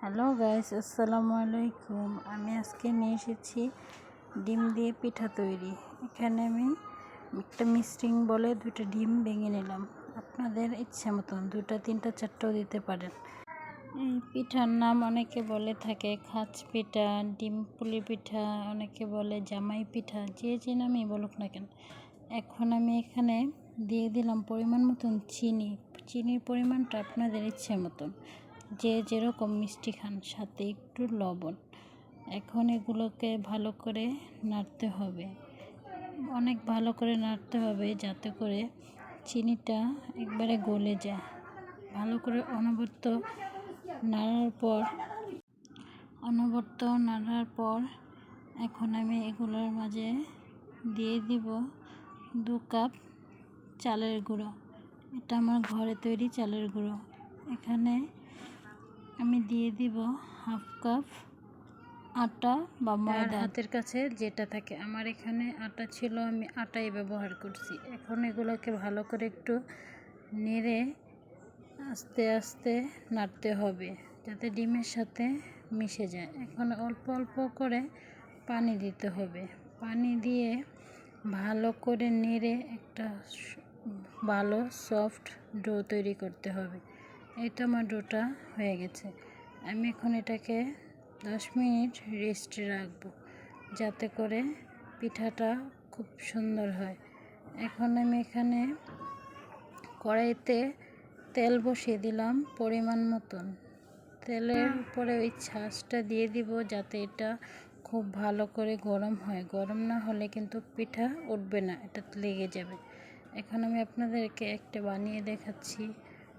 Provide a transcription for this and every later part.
Hello guys, আসসালামু আলাইকুম। আমি আজকে নিয়ে এসেছি ডিম দিয়ে পিঠা তৈরি। এখানে আমি একটা মিক্সিং বলে 2টা ডিম ভেঙে নিলাম। আপনাদের ইচ্ছা মতন 2টা 3টা 4টাও দিতে পারেন। এই পিঠার নাম অনেকে বলে থাকে খাঁচ পিঠা, ডিম পুলি পিঠা, অনেকে বলে জামাই পিঠা, যে নামই বলুক না কেন। এখন আমি এখানে দিয়ে দিলাম পরিমাণ মতন চিনির পরিমাণটা আপনাদের ইচ্ছে মতন, যে যেরকম মিষ্টি খান, সাথে একটু লবণ। এখন এগুলোকে ভালো করে নাড়তে হবে, অনেক ভালো করে নাড়তে হবে যাতে করে চিনিটা একবারে গলে যায়। ভালো করে অনবরত নাড়ার পর এখন আমি এগুলোর মাঝে দিয়ে দিব 2 কাপ চালের গুঁড়ো। এটা আমার ঘরে তৈরি চালের গুঁড়ো। এখানে আমি দিয়ে দিব 1/2 কাপ আটা বা ময়দা, হাতের কাছে যেটা থাকে। আমার এখানে আটা ছিল, আমি আটাই ব্যবহার করছি। এখন এগুলোকে ভালো করে একটু নেড়ে আস্তে আস্তে নাড়তে হবে যাতে ডিমের সাথে মিশে যায়। এখন অল্প অল্প করে পানি দিতে হবে। পানি দিয়ে ভালো করে নেড়ে একটা ভালো সফট ডো তৈরি করতে হবে। এটা আমার ডোটা হয়ে গেছে। আমি এখন এটাকে 10 মিনিট রেস্টে রাখবো যাতে করে পিঠাটা খুব সুন্দর হয়। এখন আমি এখানে কড়াইতে তেল বসিয়ে দিলাম পরিমাণ মতন। তেলের উপরে ওই ছাঁচটা দিয়ে দিব যাতে এটা খুব ভালো করে গরম হয়। গরম না হলে কিন্তু পিঠা উঠবে না, এটা লেগে যাবে। এখন আমি আপনাদেরকে একটা বানিয়ে দেখাচ্ছি।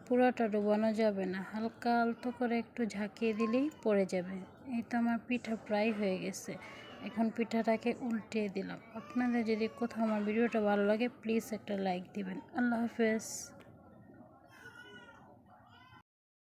পুরোটা ডোবানো যাবে না, হালকা আলতো করে একটু ঝাঁকিয়ে দিলেই পড়ে যাবে। এই তো আমার পিঠা প্রায় হয়ে গেছে। এখন পিঠাটাকে উল্টিয়ে দিলাম। আপনাদের যদি কোথাও আমার ভিডিওটা ভালো লাগে প্লিজ একটা লাইক দিবেন। আল্লাহ হাফেজ।